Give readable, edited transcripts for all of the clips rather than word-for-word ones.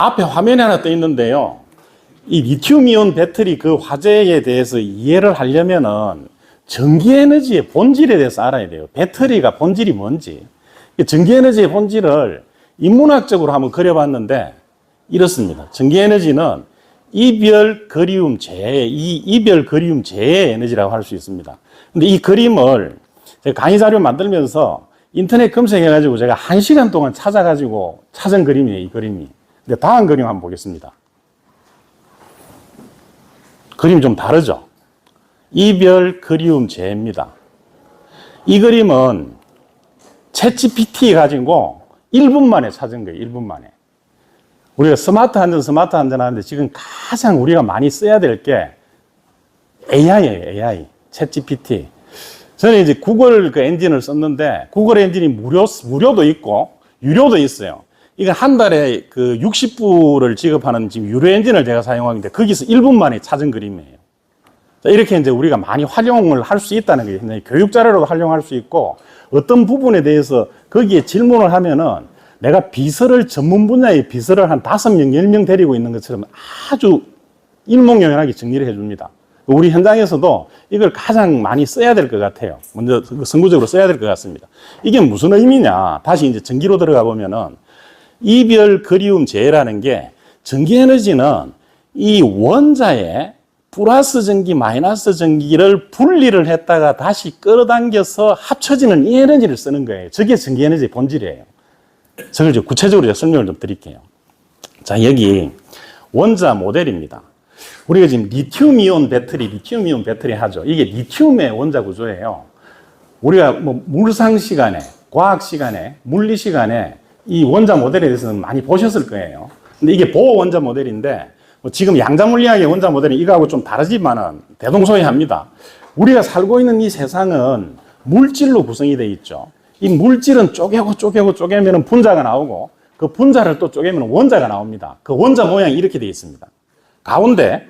앞에 화면에 하나 떠 있는데요. 이 리튬이온 배터리 그 화재에 대해서 이해를 하려면은 전기에너지의 본질에 대해서 알아야 돼요. 배터리가 본질이 뭔지. 전기에너지의 본질을 인문학적으로 한번 그려봤는데 이렇습니다. 전기에너지는 이별 그리움 재해, 이 이별 그리움 재해 에너지라고 할 수 있습니다. 근데 이 그림을 제가 강의 자료 만들면서 인터넷 검색해가지고 제가 1시간 동안 찾아가지고 찾은 그림이에요, 이 그림이. 근데 다음 그림 한번 보겠습니다. 그림이 좀 다르죠? 이별 그리움 재해입니다. 이 그림은 챗GPT 가지고 1분 만에 찾은 거예요, 1분 만에. 우리가 스마트 한전 하는데 지금 가장 우리가 많이 써야 될 게 AI예요, AI. 챗GPT. 저는 이제 구글 그 엔진을 썼는데, 구글 엔진이 무료도 있고, 유료도 있어요. 이거 한 달에 그 60불을 지급하는 지금 유료 엔진을 제가 사용하는데, 거기서 1분 만에 찾은 그림이에요. 자, 이렇게 이제 우리가 많이 활용을 할 수 있다는 거예요. 교육 자료로도 활용할 수 있고, 어떤 부분에 대해서 거기에 질문을 하면은 내가 비서를 전문 분야의 비서를 한 5명, 10명 데리고 있는 것처럼 아주 일목요연하게 정리를 해줍니다. 우리 현장에서도 이걸 가장 많이 써야 될 것 같아요. 먼저 선구적으로 써야 될 것 같습니다. 이게 무슨 의미냐? 다시 이제 전기로 들어가 보면은 이별 그리움 재해라는 게 전기에너지는 이 원자의 플러스 전기, 마이너스 전기를 분리를 했다가 다시 끌어당겨서 합쳐지는 이 에너지를 쓰는 거예요. 저게 전기에너지의 본질이에요. 저걸 좀 구체적으로 설명을 좀 드릴게요. 자, 여기 원자 모델입니다. 우리가 지금 리튬이온 배터리 하죠. 이게 리튬의 원자 구조예요. 우리가 뭐 물상 시간에, 과학 시간에, 물리 시간에 이 원자 모델에 대해서는 많이 보셨을 거예요. 근데 이게 보호 원자 모델인데 뭐 지금 양자물리학의 원자 모델은 이거하고 좀 다르지만은 대동소이합니다. 우리가 살고 있는 이 세상은 물질로 구성이 되어 있죠. 이 물질은 쪼개면 분자가 나오고 그 분자를 또 쪼개면 원자가 나옵니다. 그 원자 모양이 이렇게 되어 있습니다. 가운데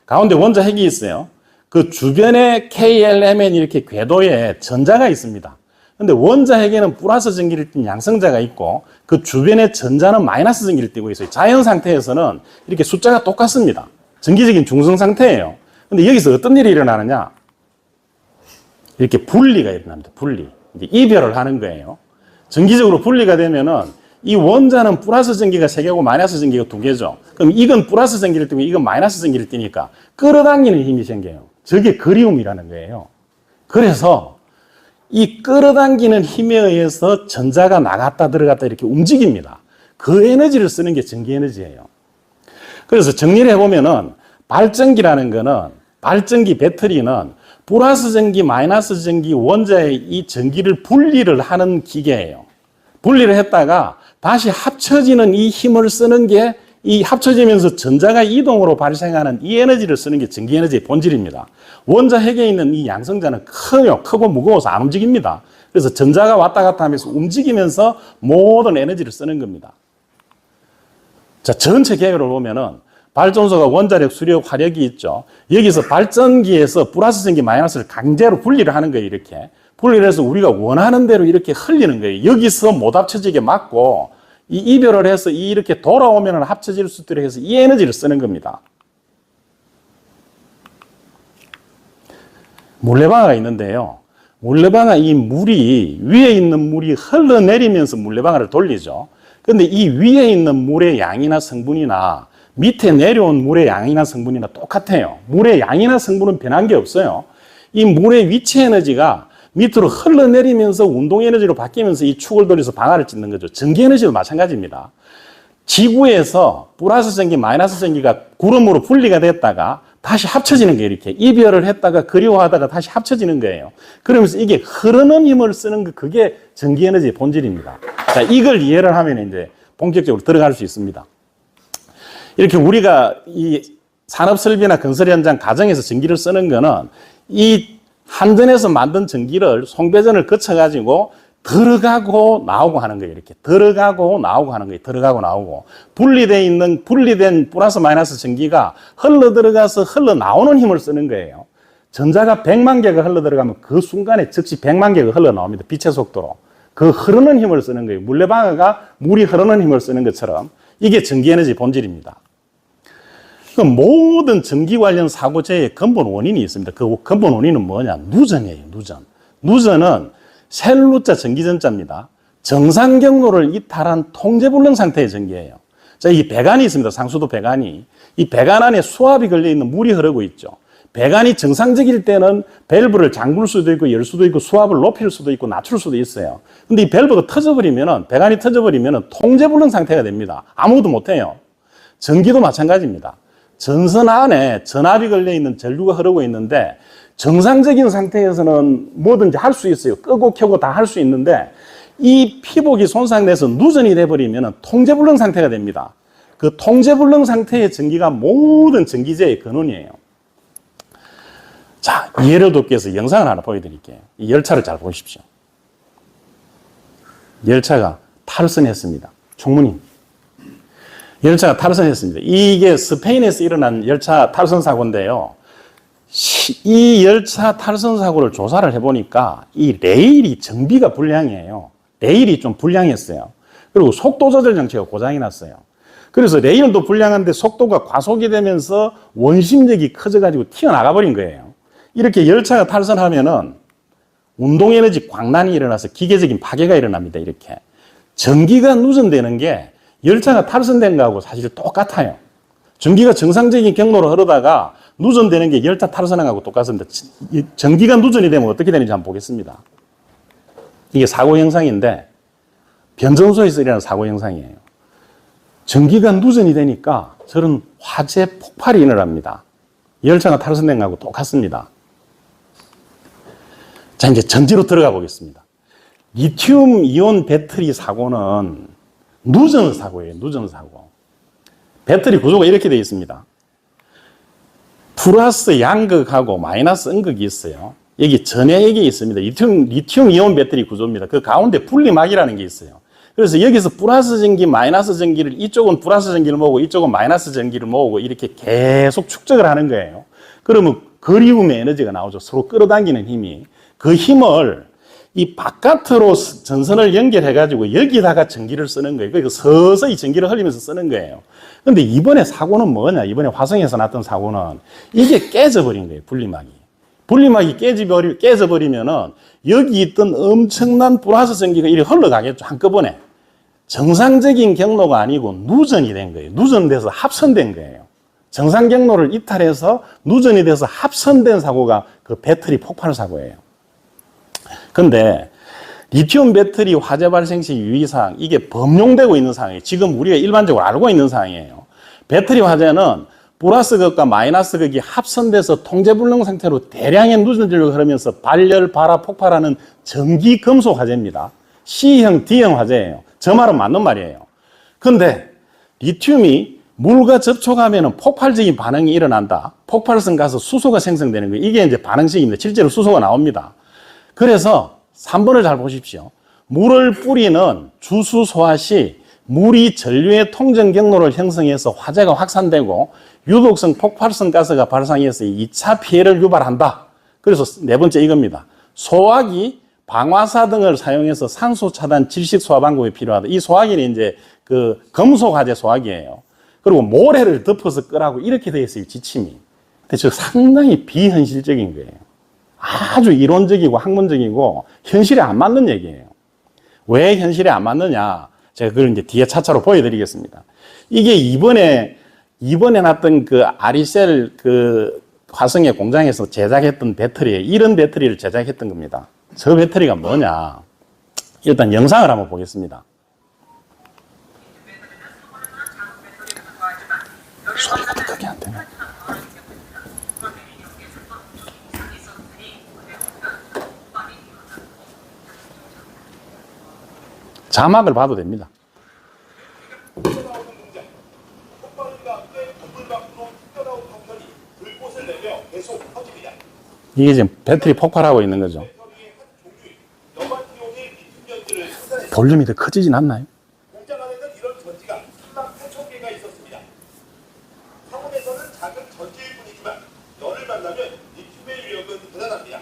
원자 핵이 있어요. 그 주변에 KLMN 이렇게 궤도에 전자가 있습니다. 근데 원자 핵에는 플러스 전기를 띤 양성자가 있고 그 주변에 전자는 마이너스 전기를 띠고 있어요. 자연 상태에서는 이렇게 숫자가 똑같습니다. 전기적인 중성 상태예요. 근데 여기서 어떤 일이 일어나느냐? 이렇게 분리가 일어납니다. 분리. 이제 이별을 하는 거예요. 전기적으로 분리가 되면은 이 원자는 플러스 전기가 3개고 마이너스 전기가 2개죠. 그럼 이건 플러스 전기를 띠고 이건 마이너스 전기를 띠니까 끌어당기는 힘이 생겨요. 저게 그리움이라는 거예요. 그래서 이 끌어당기는 힘에 의해서 전자가 나갔다 들어갔다 이렇게 움직입니다. 그 에너지를 쓰는 게 전기에너지예요. 그래서 정리를 해보면은 발전기라는 거는 발전기 배터리는 플러스 전기, 마이너스 전기, 원자의 이 전기를 분리를 하는 기계예요. 분리를 했다가 다시 합쳐지는 이 힘을 쓰는 게 이 합쳐지면서 전자가 이동으로 발생하는 이 에너지를 쓰는 게 전기에너지의 본질입니다. 원자 핵에 있는 이 양성자는 크고 무거워서 안 움직입니다. 그래서 전자가 왔다 갔다 하면서 움직이면서 모든 에너지를 쓰는 겁니다. 자, 전체 계획을 보면은 발전소가 원자력, 수력, 화력이 있죠. 여기서 발전기에서 플러스 전기, 마이너스를 강제로 분리를 하는 거예요, 이렇게. 분리를 해서 우리가 원하는 대로 이렇게 흘리는 거예요. 여기서 못 합쳐지게 막고, 이 이별을 해서 이렇게 돌아오면 합쳐질 수 있도록 해서 이 에너지를 쓰는 겁니다. 물레방아가 있는데요. 물레방아 이 물이, 위에 있는 물이 흘러내리면서 물레방아를 돌리죠. 근데 이 위에 있는 물의 양이나 성분이나 밑에 내려온 물의 양이나 성분이나 똑같아요. 물의 양이나 성분은 변한 게 없어요. 이 물의 위치 에너지가 밑으로 흘러내리면서 운동 에너지로 바뀌면서 이 축을 돌려서 방아를 찢는 거죠. 전기 에너지도 마찬가지입니다. 지구에서 플러스 전기, 마이너스 전기가 구름으로 분리가 됐다가 다시 합쳐지는 게 이렇게 이별을 했다가 그리워하다가 다시 합쳐지는 거예요. 그러면서 이게 흐르는 힘을 쓰는 거 그게 전기 에너지의 본질입니다. 자, 이걸 이해를 하면 이제 본격적으로 들어갈 수 있습니다. 이렇게 우리가 이 산업 설비나 건설 현장 가정에서 전기를 쓰는 거는 이 한전에서 만든 전기를 송배전을 거쳐가지고 들어가고 나오고 하는 거예요. 이렇게 들어가고 나오고 하는 거예요. 들어가고 나오고. 분리된 플러스 마이너스 전기가 흘러 들어가서 흘러 나오는 힘을 쓰는 거예요. 전자가 100만 개가 흘러 들어가면 그 순간에 즉시 100만 개가 흘러 나옵니다. 빛의 속도로. 그 흐르는 힘을 쓰는 거예요. 물레방아가 물이 흐르는 힘을 쓰는 것처럼 이게 전기에너지 본질입니다. 그 모든 전기 관련 사고재의 근본 원인이 있습니다. 그 근본 원인은 뭐냐? 누전이에요, 누전. 누전은 셀루자 전기전자입니다. 정상 경로를 이탈한 통제불능 상태의 전기예요. 자, 이 배관이 있습니다. 상수도 배관이. 이 배관 안에 수압이 걸려있는 물이 흐르고 있죠. 배관이 정상적일 때는 밸브를 잠글 수도 있고 열 수도 있고 수압을 높일 수도 있고 낮출 수도 있어요. 근데 이 밸브가 터져버리면은, 배관이 터져버리면은 통제불능 상태가 됩니다. 아무것도 못해요. 전기도 마찬가지입니다. 전선 안에 전압이 걸려있는 전류가 흐르고 있는데 정상적인 상태에서는 뭐든지 할 수 있어요. 끄고 켜고 다 할 수 있는데 이 피복이 손상돼서 누전이 돼버리면 통제불능 상태가 됩니다. 그 통제불능 상태의 전기가 모든 전기제의 근원이에요. 자, 이해를 돕기 위해서 영상을 하나 보여드릴게요. 이 열차를 잘 보십시오. 열차가 탈선했습니다. 총무님. 열차가 탈선했습니다. 이게 스페인에서 일어난 열차 탈선 사고인데요. 이 열차 탈선 사고를 조사를 해보니까 이 레일이 정비가 불량이에요. 레일이 좀 불량했어요. 그리고 속도 조절 장치가 고장이 났어요. 그래서 레일도 불량한데 속도가 과속이 되면서 원심력이 커져가지고 튀어나가 버린 거예요. 이렇게 열차가 탈선하면은 운동에너지 광란이 일어나서 기계적인 파괴가 일어납니다. 이렇게. 전기가 누전되는 게 열차가 탈선된 거하고 사실 똑같아요. 전기가 정상적인 경로로 흐르다가 누전되는 게 열차 탈선한 거하고 똑같습니다. 전기가 누전이 되면 어떻게 되는지 한번 보겠습니다. 이게 사고 현상인데 변전소에서 일어나는 사고 현상이에요. 전기가 누전이 되니까 저런 화재 폭발이 일어납니다. 열차가 탈선된 거하고 똑같습니다. 자, 이제 전지로 들어가 보겠습니다. 리튬 이온 배터리 사고는 누전 사고예요. 누전 사고. 배터리 구조가 이렇게 되어 있습니다. 플러스 양극하고 마이너스 음극이 있어요. 여기 전해액이 있습니다. 리튬 이온 배터리 구조입니다. 그 가운데 분리막이라는 게 있어요. 그래서 여기서 플러스 전기, 마이너스 전기를 이쪽은 플러스 전기를 모으고 이쪽은 마이너스 전기를 모으고 이렇게 계속 축적을 하는 거예요. 그러면 그리움의 에너지가 나오죠. 서로 끌어당기는 힘이. 그 힘을 이 바깥으로 전선을 연결해가지고 여기다가 전기를 쓰는 거예요. 그러니까 서서히 전기를 흘리면서 쓰는 거예요. 근데 이번에 사고는 뭐냐? 이번에 화성에서 났던 사고는 이게 깨져버린 거예요. 분리막이. 분리막이 깨져버리면은 여기 있던 엄청난 플러스 전기가 이렇게 흘러가겠죠. 한꺼번에. 정상적인 경로가 아니고 누전이 된 거예요. 누전돼서 합선된 거예요. 정상 경로를 이탈해서 누전이 돼서 합선된 사고가 그 배터리 폭발 사고예요. 근데 리튬 배터리 화재 발생 시 유의사항, 이게 범용되고 있는 사항이에요. 지금 우리가 일반적으로 알고 있는 사항이에요. 배터리 화재는 플러스 극과 마이너스 극이 합선돼서 통제불능 상태로 대량의 누전전류가 흐르면서 발열, 발화, 폭발하는 전기 금속 화재입니다. C형, D형 화재예요. 저 말은 맞는 말이에요. 근데 리튬이 물과 접촉하면 폭발적인 반응이 일어난다. 폭발성 가서 수소가 생성되는 거예요. 이게 이제 반응식입니다. 실제로 수소가 나옵니다. 그래서 3번을 잘 보십시오. 물을 뿌리는 주수 소화 시 물이 전류의 통전 경로를 형성해서 화재가 확산되고 유독성 폭발성 가스가 발생해서 2차 피해를 유발한다. 그래서 네 번째 이겁니다. 소화기, 방화사 등을 사용해서 산소 차단 질식 소화 방법이 필요하다. 이 소화기는 이제 그 금속 화재 소화기예요. 그리고 모래를 덮어서 끄라고 이렇게 되어 있어요. 지침이. 근데 저 상당히 비현실적인 거예요. 아주 이론적이고 학문적이고 현실에 안 맞는 얘기예요. 왜 현실에 안 맞느냐? 제가 그걸 이제 뒤에 차차로 보여드리겠습니다. 이게 이번에 났던 그 아리셀 그 화성의 공장에서 제작했던 배터리에 이런 배터리를 제작했던 겁니다. 저 배터리가 뭐냐? 일단 영상을 한번 보겠습니다. 소리가 더 크게 안 되네. 자막을 봐도 됩니다. 이게 지금 배터리 폭발하고 있는 거죠. 볼륨이 더 커지진 않나요? 공장 안에는 이런 전지가 3만 8천 개가 있었습니다. 상온에서는 작은 전지일 뿐이지만 열을 만나면 리튬의 위력은 대단합니다.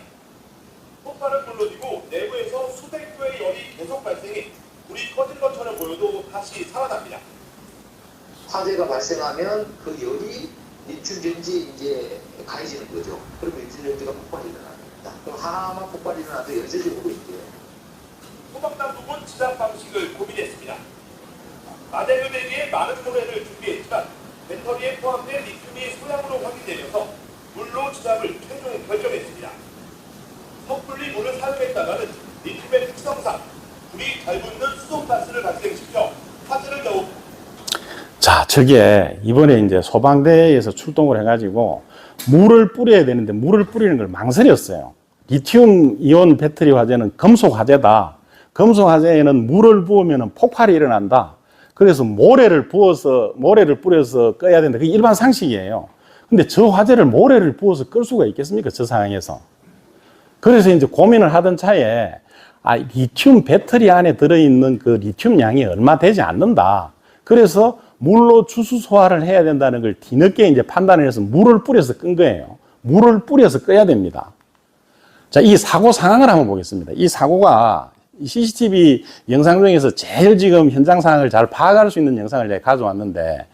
폭발은 물론이고 내부에서 수백 도의 열이 계속 발생해 불이 꺼진 것처럼 보여도 다시 살아납니다. 화재가 발생하면 그 열이 리튬 전지에 이제 가해지는 거죠. 그러면 리튬 전지가 폭발이 일어납니다. 그럼 하나만 폭발이 일어나도 연쇄적으로 이제 소방당국은 진압 방식을 고민했습니다. 마대를 대비해 많은 모래를 준비했지만 배터리에 포함된 리튬이 소량으로 확인되면서 물로 진압을 최종 결정했습니다. 섣불리 물을 사용했다가는 리튬의 특성상 불이 잘 붙는 수송가스를 발생시켜 화재를 더욱. 자, 저게 이번에 이제 소방대에서 출동을 해가지고 물을 뿌려야 되는데 물을 뿌리는 걸 망설였어요. 리튬 이온 배터리 화재는 금속 화재다. 금속 화재에는 물을 부으면 폭발이 일어난다. 그래서 모래를 뿌려서 꺼야 된다. 그게 일반 상식이에요. 근데 저 화재를 모래를 부어서 끌 수가 있겠습니까? 저 상황에서. 그래서 이제 고민을 하던 차에 리튬 배터리 안에 들어있는 그 리튬 양이 얼마 되지 않는다. 그래서 물로 주수 소화를 해야 된다는 걸 뒤늦게 이제 판단을 해서 물을 뿌려서 끈 거예요. 물을 뿌려서 꺼야 됩니다. 자, 이 사고 상황을 한번 보겠습니다. 이 사고가 CCTV 영상 중에서 제일 지금 현장 상황을 잘 파악할 수 있는 영상을 제가 가져왔는데,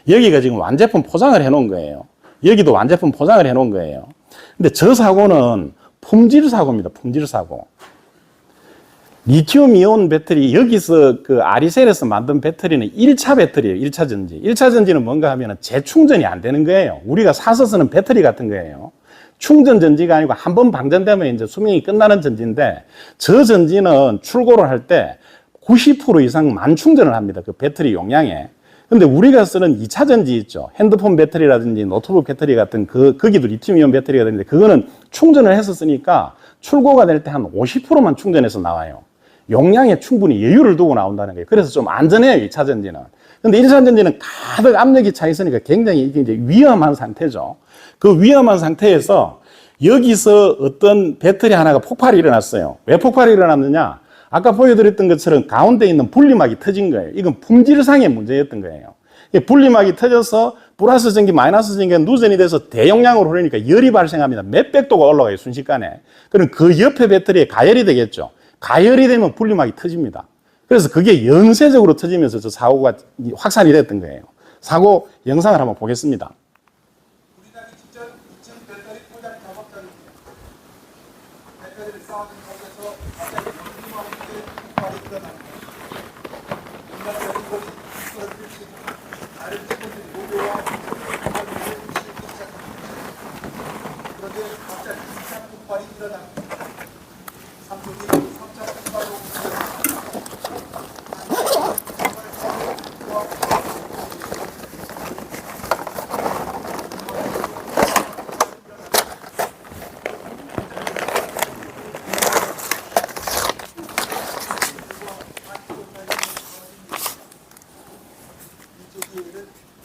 여기가 지금 완제품 포장을 해 놓은 거예요. 여기도 완제품 포장을 해 놓은 거예요. 근데 저 사고는 품질 사고입니다. 품질 사고. 리튬 이온 배터리, 여기서 그 아리셀에서 만든 배터리는 1차 배터리예요. 1차 전지. 1차 전지는 뭔가 하면 재충전이 안 되는 거예요. 우리가 사서 쓰는 배터리 같은 거예요. 충전 전지가 아니고 한 번 방전되면 이제 수명이 끝나는 전지인데, 저 전지는 출고를 할 때 90% 이상 만충전을 합니다. 그 배터리 용량에. 근데 우리가 쓰는 2차 전지 있죠. 핸드폰 배터리라든지 노트북 배터리 같은 거기도 리튬 이온 배터리가 되는데, 그거는 충전을 해서 쓰니까 출고가 될 때 한 50%만 충전해서 나와요. 용량에 충분히 여유를 두고 나온다는 거예요. 그래서 좀 안전해요, 2차 전지는. 근데 1차 전지는 가득 압력이 차 있으니까 굉장히 이게 이제 위험한 상태죠. 그 위험한 상태에서 여기서 어떤 배터리 하나가 폭발이 일어났어요. 왜 폭발이 일어났느냐? 아까 보여드렸던 것처럼 가운데 있는 분리막이 터진 거예요. 이건 품질상의 문제였던 거예요. 분리막이 터져서 플러스 전기, 마이너스 전기가 누전이 돼서 대용량으로 흐르니까 열이 발생합니다. 몇백 도가 올라가요, 순식간에. 그럼 그 옆에 배터리에 가열이 되겠죠. 가열이 되면 분리막이 터집니다. 그래서 그게 연쇄적으로 터지면서 저 사고가 확산이 됐던 거예요. 사고 영상을 한번 보겠습니다. 불이 나기 직전 2층 배터리 포장 작업장입니다. 배터리를 쌓아둔 곳에서 갑자기 연기와 함께 폭발이 일어납니다. 인간적인 것이 쓰러질 수 있는 다른 기본적인 노조와 기본적인 실기 시작합니다. 그런데 갑자기 2차 폭발이 일어납니다. 삼성이 3차 폭발로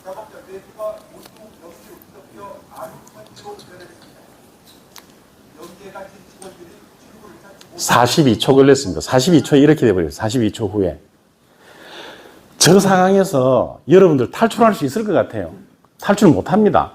작업자 내부가 온통 벽지로 뒤덮여 아르콘으로 변했습니다. 여기에 갇힌 직원들이 출구를 찾지 못 42초 걸렸습니다. 42초에 이렇게 돼버려요. 42초 후에. 저 상황에서 여러분들 탈출할 수 있을 것 같아요. 탈출 못 합니다.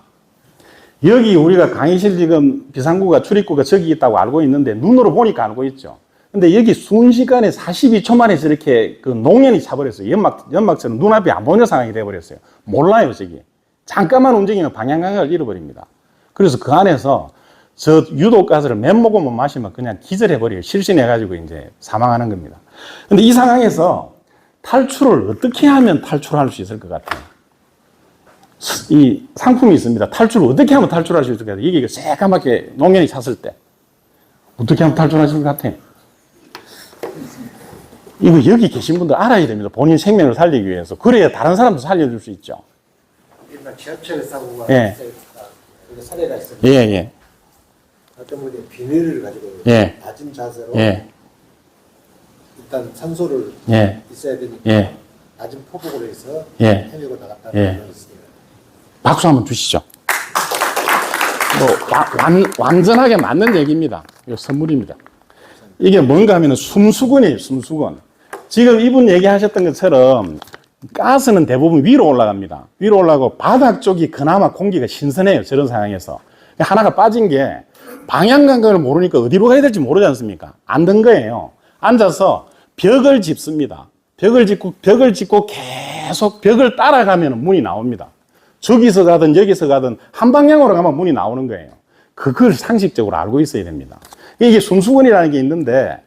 여기 우리가 강의실 지금 비상구가 출입구가 저기 있다고 알고 있는데, 눈으로 보니까 알고 있죠. 근데 여기 순식간에 42초 만에 저렇게 그 농연이 차버렸어요. 연막처럼 눈앞이 안 보이는 상황이 돼버렸어요. 몰라요, 저기. 잠깐만 움직이면 방향 감각을 잃어버립니다. 그래서 그 안에서 저 유독가스를 몇 모금만 마시면 그냥 기절해버려요. 실신해가지고 이제 사망하는 겁니다. 근데 이 상황에서 탈출을 어떻게 하면 탈출할 수 있을 것 같아요? 이 상품이 있습니다. 탈출을 어떻게 하면 탈출할 수 있을 것 같아요? 이게 새까맣게 농연이 찼을 때 어떻게 하면 탈출하실 것 같아요? 이거 여기 계신 분들 알아야 됩니다. 본인 생명을 살리기 위해서. 그래야 다른 사람도 살려줄 수 있죠. 옛날 지하철 사고가 예. 있었다. 사례가 있었는데 예. 어떤 분이 비닐을 가지고 예. 낮은 자세로 예. 일단 산소를 예. 있어야 되니까 예. 낮은 포복으로 해서 예. 헤매고 나갔다는 예. 걸 있습니다. 박수 한번 주시죠. 완전하게 맞는 얘기입니다. 이거 선물입니다. 이게 뭔가 하면 숨수건이에요, 숨수건. 지금 이분 얘기하셨던 것처럼 가스는 대부분 위로 올라갑니다. 위로 올라가고 바닥 쪽이 그나마 공기가 신선해요, 저런 상황에서. 하나가 빠진 게 방향 감각을 모르니까 어디로 가야 될지 모르지 않습니까? 앉은 거예요. 앉아서 벽을 짚습니다. 벽을 짓고 계속 벽을 따라가면 문이 나옵니다. 저기서 가든 여기서 가든 한 방향으로 가면 문이 나오는 거예요. 그걸 상식적으로 알고 있어야 됩니다. 이게 숨수건이라는 게 있는데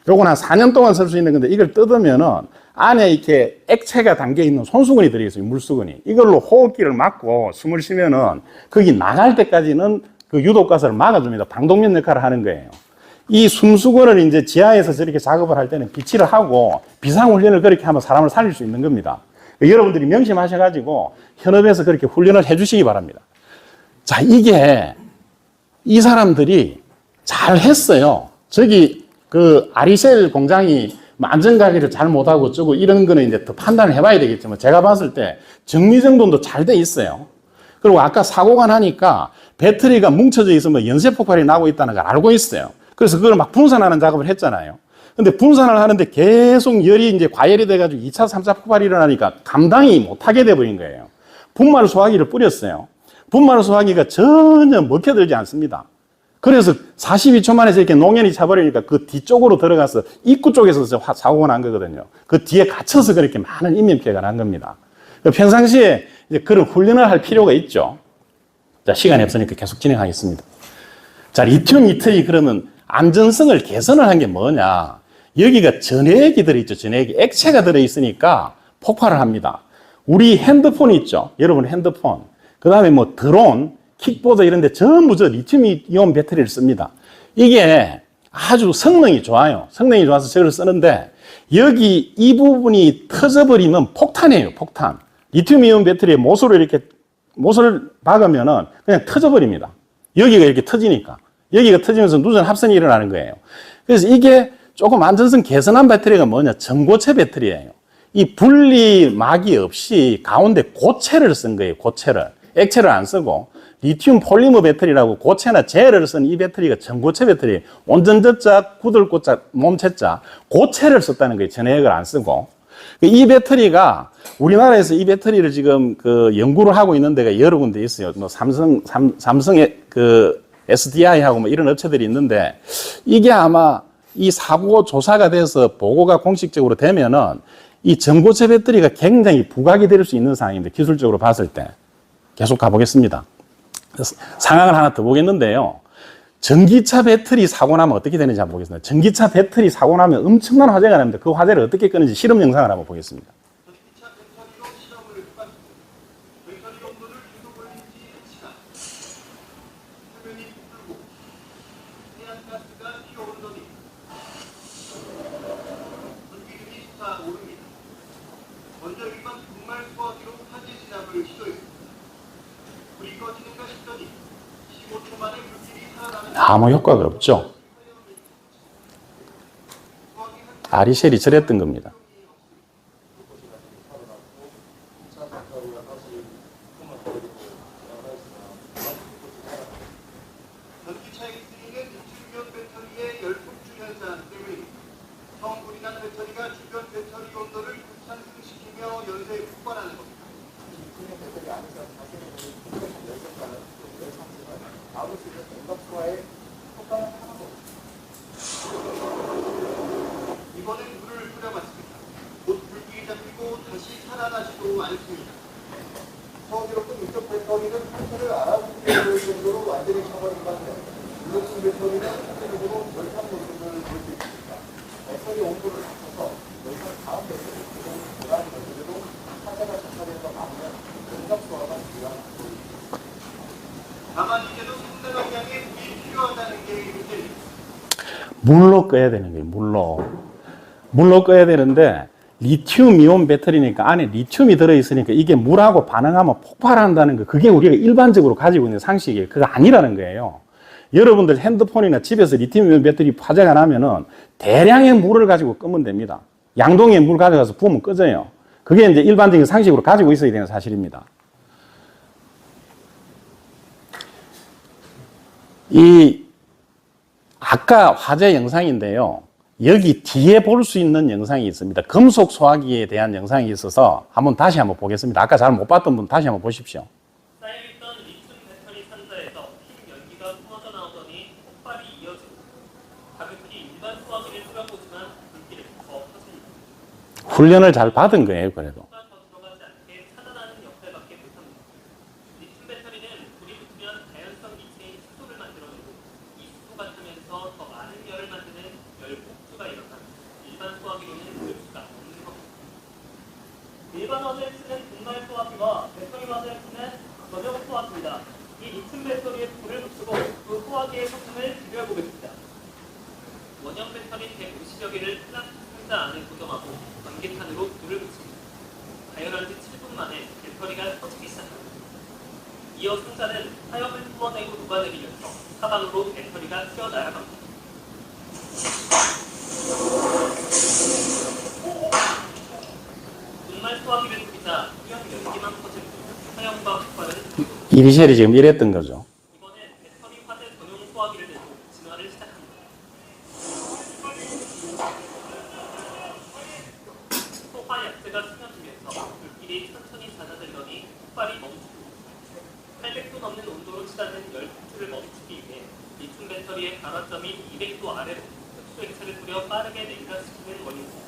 요건 한 4년 동안 쓸 수 있는 건데 이걸 뜯으면은 안에 이렇게 액체가 담겨 있는 손수건이 들어있어요. 물수건이. 이걸로 호흡기를 막고 숨을 쉬면은 거기 나갈 때까지는 그 유독가스를 막아줍니다. 방독면 역할을 하는 거예요. 이 숨수건을 이제 지하에서 저렇게 작업을 할 때는 비치를 하고 비상훈련을 그렇게 하면 사람을 살릴 수 있는 겁니다. 여러분들이 명심하셔가지고 현업에서 그렇게 훈련을 해 주시기 바랍니다. 자, 이게 이 사람들이 잘 했어요. 저기 그 아리셀 공장이 안전관리를 잘 못하고 어쩌고 이런 거는 이제 더 판단을 해봐야 되겠지만 제가 봤을 때 정리정돈도 잘 돼 있어요. 그리고 아까 사고가 나니까 배터리가 뭉쳐져 있으면 연쇄 폭발이 나고 있다는 걸 알고 있어요. 그래서 그걸 막 분산하는 작업을 했잖아요. 근데 분산을 하는데 계속 열이 이제 과열이 돼가지고 2차, 3차 폭발이 일어나니까 감당이 못하게 돼버린 거예요. 분말 소화기를 뿌렸어요. 분말 소화기가 전혀 먹혀들지 않습니다. 그래서 42초 만에 이렇게 농연이 차버리니까 그 뒤쪽으로 들어가서 입구 쪽에서 사고가 난 거거든요. 그 뒤에 갇혀서 그렇게 많은 인명피해가 난 겁니다. 평상시에 이제 그런 훈련을 할 필요가 있죠. 자, 시간이 없으니까 계속 진행하겠습니다. 자, 리튬 이틀이 그러면 안전성을 개선을 한 게 뭐냐. 여기가 전해액이 들어있죠. 전해액이. 액체가 들어있으니까 폭발을 합니다. 우리 핸드폰 있죠. 여러분 핸드폰. 그 다음에 뭐 드론, 킥보드 이런 데 전부 저 리튬이온 배터리를 씁니다. 이게 아주 성능이 좋아요. 성능이 좋아서 저걸 쓰는데 여기 이 부분이 터져버리면 폭탄이에요. 폭탄. 리튬이온 배터리에 못을 박으면은 그냥 터져버립니다. 여기가 이렇게 터지니까. 여기가 터지면서 누전 합선이 일어나는 거예요. 그래서 이게 조금 안전성 개선한 배터리가 뭐냐? 전고체 배터리예요. 이 분리막이 없이 가운데 고체를 쓴 거예요. 고체를. 액체를 안 쓰고 리튬 폴리머 배터리라고 고체나 젤을 쓴 이 배터리가 전고체 배터리. 온전저자, 구들고자, 몸체자 고체를 썼다는 거예요. 전해액을 안 쓰고. 이 배터리가 우리나라에서 이 배터리를 지금 그 연구를 하고 있는 데가 여러 군데 있어요. 뭐 삼성의 그 SDI하고 뭐 이런 업체들이 있는데 이게 아마 이 사고 조사가 돼서 보고가 공식적으로 되면은 이 전고체 배터리가 굉장히 부각이 될 수 있는 상황인데 기술적으로 봤을 때 계속 가보겠습니다. 상황을 하나 더 보겠는데요. 전기차 배터리 사고 나면 어떻게 되는지 한번 보겠습니다. 전기차 배터리 사고 나면 엄청난 화재가 납니다. 그 화재를 어떻게 끄는지 실험 영상을 한번 보겠습니다. 전기차 배터리로 실험을 해봤습니다. 배터리 온도를 계속 올린 지 1시간. 표면이 부풀고 해안가스가 튀어오르더니 전기줄이 솟아오릅니다. 먼저 일반 분말 소화기로 화재 진압을 시도했습니다. 불이 꺼지는가 싶더니 15초 만에 불길이 살아나는 아무 효과가 없죠. 아리셀이 저랬던 겁니다. 전기차에 쓰이는 리튬이온 배터리의 열폭주 현상 때문입니다. 처음 불이 난 배터리가 주변 배터리 온도를 급상승시키며 연쇄 폭발하는 겁니다. 이번엔 불을 뿌려봤습니다. 곧 불길이 잡히고 다시 살아나지도 않습니다. 서울이렇게 이쪽 배터리는 상태를 알아보게 될 정도로 완전히 차버린 건데 이쪽 배터리는 상대적으로 열탕 모습을 볼 수 있습니다. 배터리 온도를 낮춰서 여기서 다음 배터리 불안이 되더라도 화재가 적발되는 거 막으면 연갑 소화가 중요합니다. 다만 이제도 상당한 양의 물이 필요하다는 게 문제입니다. 물로 꺼야 되는 거예요. 물로 꺼야 되는데 리튬 이온 배터리니까 안에 리튬이 들어있으니까 이게 물하고 반응하면 폭발한다는 거 그게 우리가 일반적으로 가지고 있는 상식이에요. 그거 아니라는 거예요. 여러분들 핸드폰이나 집에서 리튬 이온 배터리 화재가 나면은 대량의 물을 가지고 끄면 됩니다. 양동이에 물 가져가서 부으면 꺼져요. 그게 이제 일반적인 상식으로 가지고 있어야 되는 사실입니다. 이 아까 화재 영상인데요. 여기 뒤에 볼 수 있는 영상이 있습니다. 금속 소화기에 대한 영상이 있어서 다시 한번 보겠습니다. 아까 잘 못 봤던 분 다시 한번 보십시오. 쌓여있던 리튬 배터리 산자에서 흰 연기가 뿜어져 나오더니 폭발이 이어지고 가급기 일반 소화기를 뿌려보지만 불길이 더 퍼집니다. 훈련을 잘 받은 거예요, 그래도. 더 들어가지 않게 차단하는 역할밖에 못합니다. 리튬 배터리는 불이 붙으면 자연성 기체인 수소를 만들어내고 이 수소가 타면서 더 많은 열을 만드는 열 폭주가 일어나 일반 소화기로는 볼 수가 없는 겁니다. 일반 화재에 쓰는 분말 소화기와 배터리 화재에 쓰는 전용 소화기입니다. 이 리튬 배터리에 불을 붙이고 그 소화기의 소품을 비교해보겠습니다. 원형 배터리 150여 개를 플라스틱 상자 안에 고정하고 전기탄으로 불을 붙입니다. 가열한 지 7분 만에 배터리가 터지기 시작합니다. 이어 상자는 화염을 뿜어내고 녹아내리면서 사방으로 배터리가 튀어나아갑니다. 분말 소화기를 뿌리자 투명 연기만 퍼지고 화염과 폭발은 이니셜이 지금 이랬던 거죠. 이번엔 배터리 화재 전용 소화기를 들고 진화를 시작합니다. 소화 약재가 스며들면서 불길이 천천히 잦아들더니 폭발이 멈추고 800도 넘는 온도로 치닫는 열 폭주를 멈추기 위해 리튬 배터리의 발화점인 200도 아래로 흡수 액체를 뿌려 빠르게 냉각시키는 원인입니다.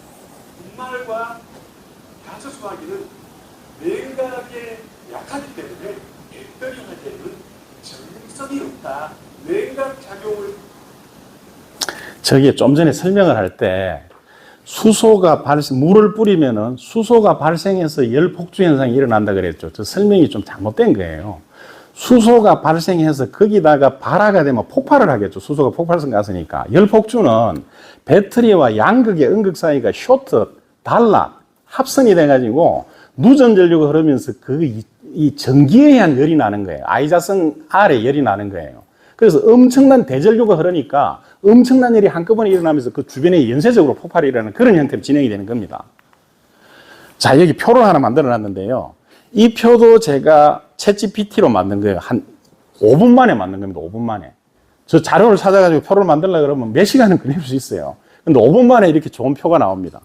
분말과 가스 소화기는 냉각에 약하기 때문에 배터리 화재는 전극성이 없다. 냉각 작용을 저기 좀 전에 설명을 할 때 물을 뿌리면은 수소가 발생해서 열 폭주 현상이 일어난다 그랬죠. 저 설명이 좀 잘못된 거예요. 수소가 발생해서 거기다가 발화가 되면 폭발을 하겠죠. 수소가 폭발성 가스니까. 열 폭주는 배터리와 양극의 음극 사이가 쇼트, 단락, 합선이 돼가지고 누전 전류가 흐르면서 이 전기에 의한 열이 나는 거예요. I자성 R에 열이 나는 거예요. 그래서 엄청난 대전류가 흐르니까 엄청난 열이 한꺼번에 일어나면서 그 주변에 연쇄적으로 폭발이 일어나는 그런 형태로 진행이 되는 겁니다. 자, 여기 표를 하나 만들어 놨는데요. 이 표도 제가 챗GPT로 만든 거예요. 한 5분 만에 만든 겁니다. 5분 만에. 저 자료를 찾아가지고 표를 만들려고 그러면 몇 시간은 걸릴 수 있어요. 근데 5분 만에 이렇게 좋은 표가 나옵니다.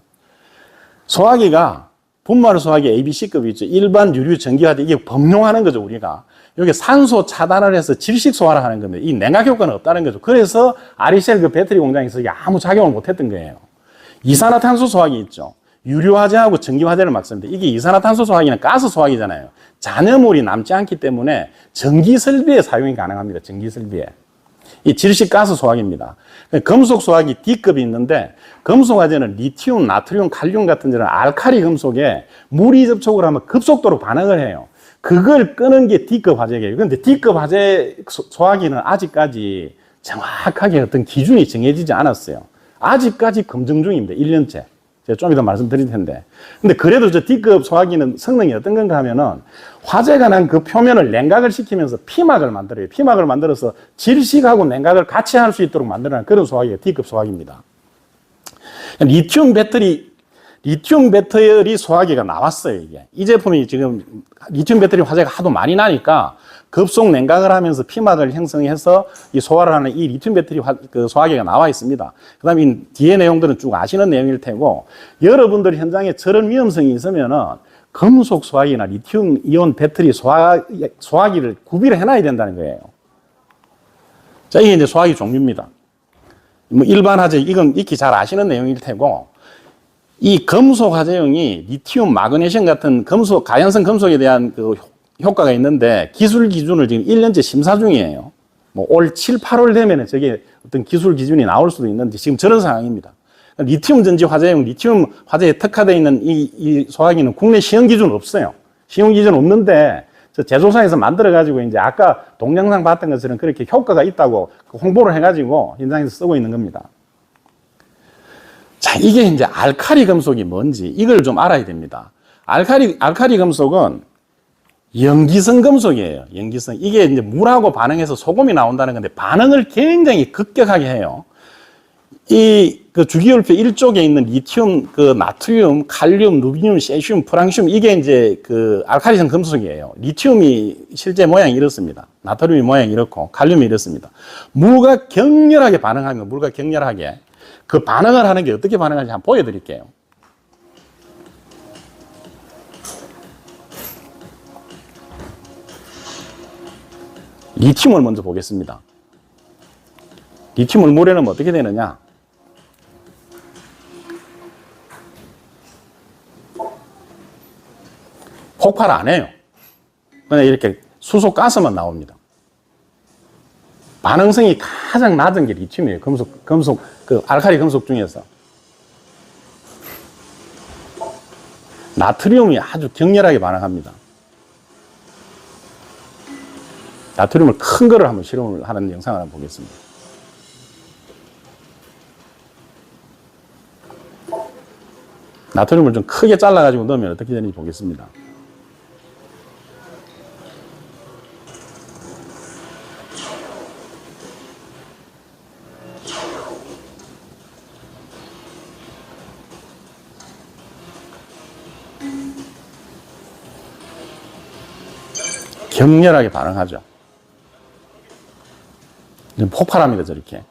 소화기가 분말 소화기 ABC급이 있죠. 일반 유류 전기화재 이게 범용하는 거죠, 우리가. 여기 산소 차단을 해서 질식 소화를 하는 겁니다. 이 냉각 효과는 없다는 거죠. 그래서 아리셀 그 배터리 공장에서 이게 아무 작용을 못 했던 거예요. 이산화탄소 소화기 있죠. 유류화재하고 전기화재를 막 쓰는데 이게 이산화탄소 소화기는 가스 소화기잖아요. 잔여물이 남지 않기 때문에 전기 설비에 사용이 가능합니다. 전기 설비에. 이 질식 가스 소화기입니다. 금속 소화기 D급이 있는데 금속 화재는 리튬, 나트륨, 칼륨 같은 저런 알칼리 금속에 물이 접촉을 하면 급속도로 반응을 해요. 그걸 끄는 게 D급 화재예요. 그런데 D급 화재 소화기는 아직까지 정확하게 어떤 기준이 정해지지 않았어요. 아직까지 검증 중입니다. 1년째. 제가 좀 이따 말씀드릴 텐데. 근데 그래도 저 D급 소화기는 성능이 어떤 건가 하면은 화재가 난 그 표면을 냉각을 시키면서 피막을 만들어요. 피막을 만들어서 질식하고 냉각을 같이 할 수 있도록 만드는 그런 소화기가 D급 소화기입니다. 리튬 배터리 소화기가 나왔어요, 이게. 이 제품이 지금 리튬 배터리 화재가 하도 많이 나니까 급속 냉각을 하면서 피막을 형성해서 이 소화를 하는 이 리튬 배터리 소화기가 나와 있습니다. 그 다음에 이 뒤에 내용들은 쭉 아시는 내용일 테고, 여러분들 현장에 저런 위험성이 있으면은 금속 소화기나 리튬 이온 배터리 소화기를 구비를 해놔야 된다는 거예요. 자, 이게 이제 소화기 종류입니다. 뭐 일반 화재, 이건 익히 잘 아시는 내용일 테고, 이 금속 화재용이 리튬, 마그네슘 같은 금속, 가연성 금속에 대한 그 효과가 있는데 기술 기준을 지금 1년째 심사 중이에요. 뭐 올 7, 8월 되면 저게 어떤 기술 기준이 나올 수도 있는데 지금 저런 상황입니다. 리튬 전지 화재용, 리튬 화재에 특화되어 있는 이 소화기는 국내 시험 기준 없어요. 시험 기준 없는데 저 제조사에서 만들어가지고 이제 아까 동영상 봤던 것처럼 그렇게 효과가 있다고 홍보를 해가지고 현장에서 쓰고 있는 겁니다. 자, 이게 이제 알칼리 금속이 뭔지 이걸 좀 알아야 됩니다. 알칼리 금속은 염기성 금속이에요. 염기성. 이게 이제 물하고 반응해서 소금이 나온다는 건데 반응을 굉장히 급격하게 해요. 그 주기율표 1쪽에 있는 리튬, 나트륨, 칼륨, 루비늄, 세슘, 프랑슘 이게 이제 알칼리성 금속이에요. 리튬이 실제 모양이 이렇습니다. 나트륨이 모양이 이렇고 칼륨이 이렇습니다. 물과 격렬하게 반응하면 물과 격렬하게 그 반응을 하는 게 어떻게 반응하는지 한번 보여드릴게요. 리튬을 먼저 보겠습니다. 리튬을 물에 넣으면 어떻게 되느냐? 폭발 안 해요. 그냥 이렇게 수소 가스만 나옵니다. 반응성이 가장 낮은 게 리튬이에요. 그 알칼리 금속 중에서. 나트륨이 아주 격렬하게 반응합니다. 나트륨을 큰 거를 한번 실험을 하는 영상을 한번 보겠습니다. 나트륨을 좀 크게 잘라가지고 넣으면 어떻게 되는지 보겠습니다. 격렬하게 반응하죠. 폭발합니다, 저렇게.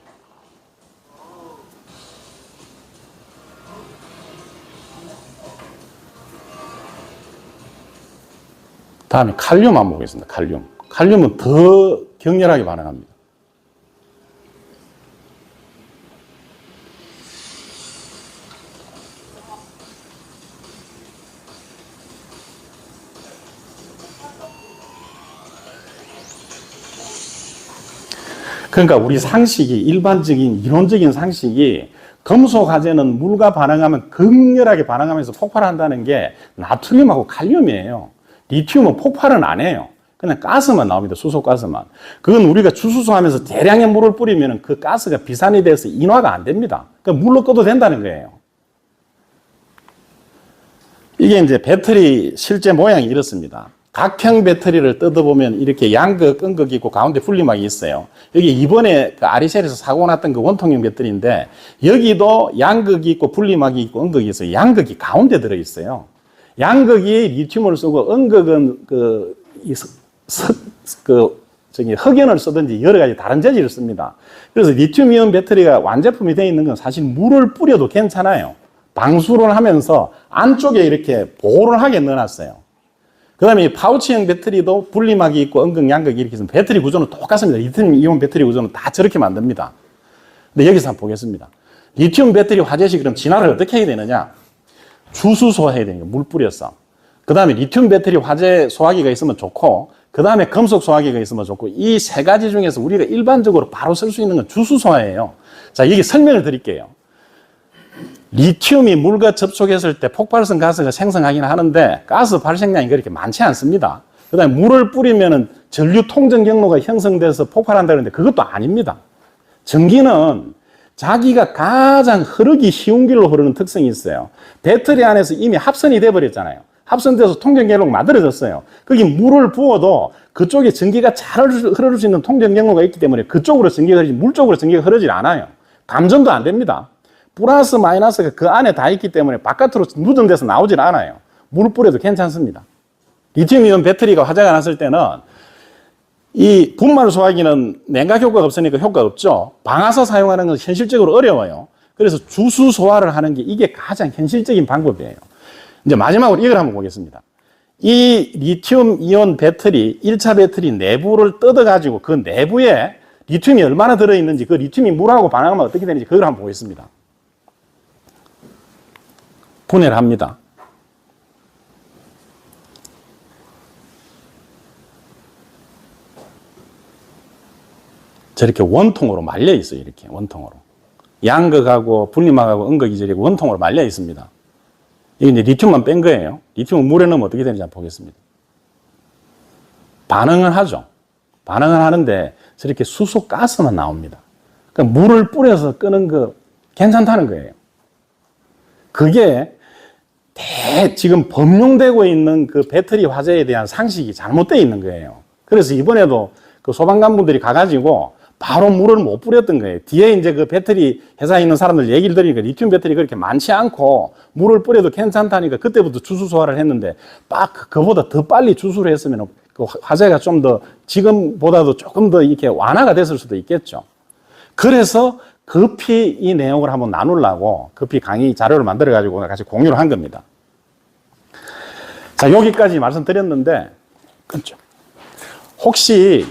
다음에 칼륨 한번 보겠습니다. 칼륨. 칼륨은 더 격렬하게 반응합니다. 그러니까 우리 상식이, 일반적인 이론적인 상식이 금속 화재는 물과 반응하면 극렬하게 반응하면서 폭발한다는 게 나트륨하고 칼륨이에요. 리튬은 폭발은 안 해요. 그냥 가스만 나옵니다. 수소 가스만. 그건 우리가 주수소하면서 대량의 물을 뿌리면 그 가스가 비산이 돼서 인화가 안 됩니다. 그러니까 물로 꺼도 된다는 거예요. 이게 이제 배터리 실제 모양이 이렇습니다. 각형 배터리를 뜯어보면 이렇게 양극, 음극이 있고 가운데 분리막이 있어요. 여기 이번에 그 아리셀에서 사고 났던 그 원통형 배터리인데 여기도 양극이 있고 분리막이 있고 음극이 있어요. 양극이 가운데 들어있어요. 양극이 리튬을 쓰고 음극은 흑연을 쓰든지 여러 가지 다른 재질을 씁니다. 그래서 리튬이온 배터리가 완제품이 되어 있는 건 사실 물을 뿌려도 괜찮아요. 방수를 하면서 안쪽에 이렇게 보호를 하게 넣어놨어요. 그 다음에 이 파우치형 배터리도 분리막이 있고 음극, 양극이 이렇게 있으면 배터리 구조는 똑같습니다. 리튬 이온 배터리 구조는 다 저렇게 만듭니다. 근데 여기서 한번 보겠습니다. 리튬 배터리 화재 시 그럼 진화를 어떻게 해야 되느냐? 주수소 해야 되는 거예요. 물 뿌려서. 그 다음에 리튬 배터리 화재 소화기가 있으면 좋고, 그 다음에 금속 소화기가 있으면 좋고, 이 세 가지 중에서 우리가 일반적으로 바로 쓸 수 있는 건 주수소화예요. 자, 여기 설명을 드릴게요. 리튬이 물과 접촉했을 때 폭발성 가스가 생성하긴 하는데 가스 발생량이 그렇게 많지 않습니다. 그 다음에 물을 뿌리면 전류 통전 경로가 형성돼서 폭발한다는데 그것도 아닙니다. 전기는 자기가 가장 흐르기 쉬운 길로 흐르는 특성이 있어요. 배터리 안에서 이미 합선이 돼버렸잖아요. 합선돼서 통전 경로가 만들어졌어요. 거기 물을 부어도 그쪽에 전기가 잘 흐를 수 있는 통전 경로가 있기 때문에 그쪽으로 전기가 흐르지 물 쪽으로 전기가 흐르질 않아요. 감전도 안 됩니다. 플러스 마이너스가 그 안에 다 있기 때문에 바깥으로 누전돼서 나오질 않아요. 물 뿌려도 괜찮습니다. 리튬이온 배터리가 화재가 났을 때는 이 분말 소화기는 냉각 효과가 없으니까 효과가 없죠. 방아서 사용하는 건 현실적으로 어려워요. 그래서 주수 소화를 하는 게 이게 가장 현실적인 방법이에요. 이제 마지막으로 이걸 한번 보겠습니다. 이 리튬 이온 배터리, 1차 배터리 내부를 뜯어가지고 그 내부에 리튬이 얼마나 들어있는지 그 리튬이 물하고 반응하면 어떻게 되는지 그걸 한번 보겠습니다. 분해를 합니다. 저렇게 원통으로 말려 있어요. 이렇게 원통으로. 양극하고 분리막하고 음극이 저렇게 원통으로 말려 있습니다. 이게 이제 리튬만 뺀 거예요. 리튬을 물에 넣으면 어떻게 되는지 한번 보겠습니다. 반응을 하죠. 반응을 하는데 저렇게 수소 가스만 나옵니다. 그러니까 물을 뿌려서 끄는 거 괜찮다는 거예요. 그게 지금 범용되고 있는 그 배터리 화재에 대한 상식이 잘못되어 있는 거예요. 그래서 이번에도 그 소방관분들이 가가지고 바로 물을 못 뿌렸던 거예요. 뒤에 이제 그 배터리 회사에 있는 사람들 얘기를 들으니까 리튬 배터리가 그렇게 많지 않고 물을 뿌려도 괜찮다니까 그때부터 주수 소화를 했는데 그보다 더 빨리 주수를 했으면 그 화재가 좀 더 지금보다도 조금 더 이렇게 완화가 됐을 수도 있겠죠. 그래서 급히 이 내용을 한번 나누려고 급히 강의 자료를 만들어가지고 같이 공유를 한 겁니다. 자, 여기까지 말씀드렸는데, 그렇죠. 혹시